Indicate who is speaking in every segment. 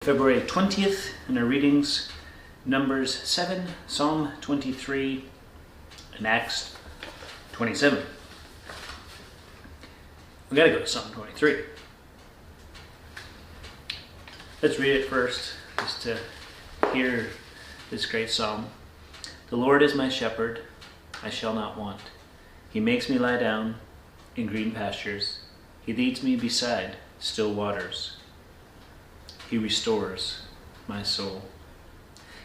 Speaker 1: February 20th in our readings, Numbers 7, Psalm 23, and Acts 27. We gotta go to Psalm 23. Let's read it first, just to hear this great psalm. The Lord is my shepherd, I shall not want. He makes me lie down in green pastures. He leads me beside still waters. He restores my soul.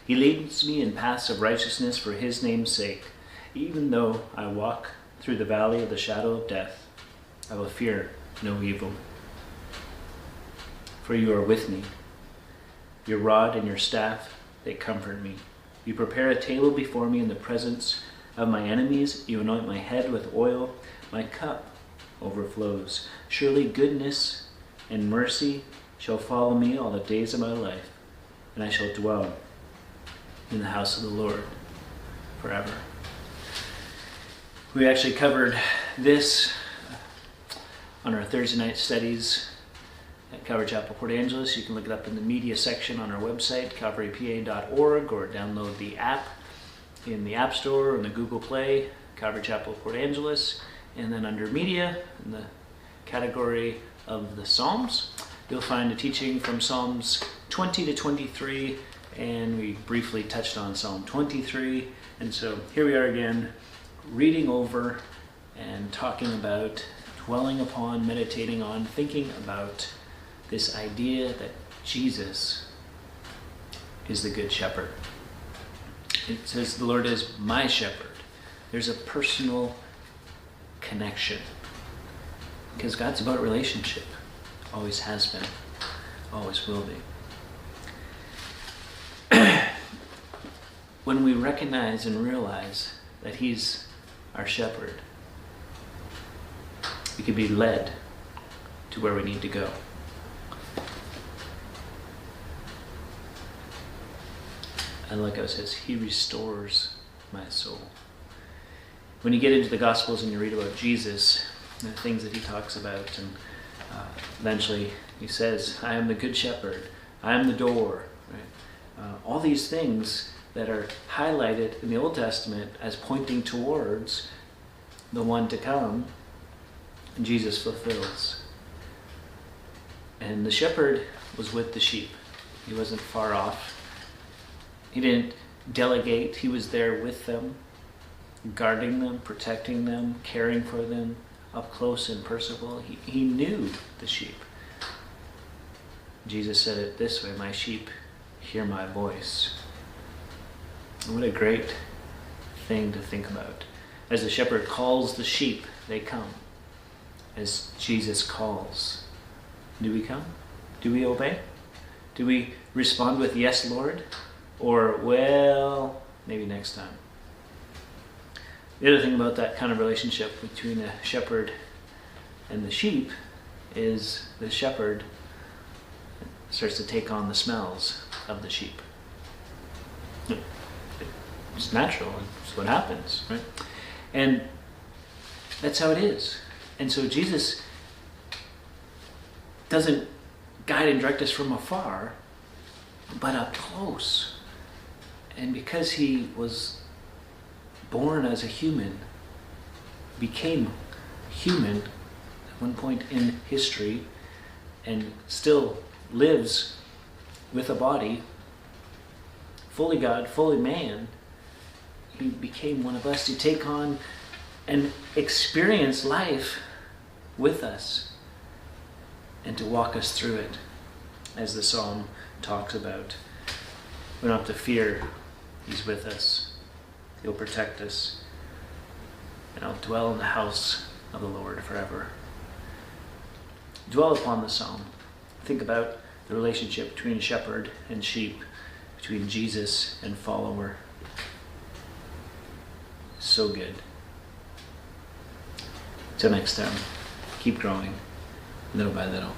Speaker 1: He leads me in paths of righteousness for his name's sake. Even though I walk through the valley of the shadow of death, I will fear no evil. For you are with me. Your rod and your staff, they comfort me. You prepare a table before me in the presence of my enemies. You anoint my head with oil. My cup overflows. Surely goodness and mercy shall follow me all the days of my life, and I shall dwell in the house of the Lord forever. We actually covered this on our Thursday night studies at Calvary Chapel, Port Angeles. You can look it up in the media section on our website, calvarypa.org, or download the app in the App Store or in the Google Play, Calvary Chapel, Port Angeles. And then under media, in the category of the Psalms, you'll find a teaching from Psalms 20 to 23, and we briefly touched on Psalm 23. And so here we are again, reading over and talking about, dwelling upon, meditating on, thinking about this idea that Jesus is the Good Shepherd. It says the Lord is my shepherd. There's a personal connection, because God's about relationship. Always has been, always will be. When we recognize and realize that he's our shepherd, we can be led to where we need to go. And like I says, he restores my soul. When you get into the Gospels and you read about Jesus, the things that he talks about, and eventually he says, I am the good shepherd, I am the door. Right? All these things that are highlighted in the Old Testament as pointing towards the one to come, Jesus fulfills. And the shepherd was with the sheep. He wasn't far off. He didn't delegate. He was there with them, guarding them, protecting them, caring for them, up close and personal. He knew the sheep. Jesus said it this way, my sheep hear my voice. And what a great thing to think about. As the shepherd calls the sheep, they come. As Jesus calls, do we come? Do we obey? Do we respond with, yes, Lord? Or, well, maybe next time. The other thing about that kind of relationship between a shepherd and the sheep is the shepherd starts to take on the smells of the sheep. It's natural, it's what happens, right? And that's how it is. And so Jesus doesn't guide and direct us from afar, but up close. And because he was born as a human, became human at one point in history, and still lives with a body, fully God, fully man, he became one of us to take on and experience life with us and to walk us through it, as the psalm talks about. We don't have to fear. He's with us. He'll protect us. And I'll dwell in the house of the Lord forever. Dwell upon the psalm. Think about the relationship between shepherd and sheep, between Jesus and follower. So good. Till next time, keep growing, little by little.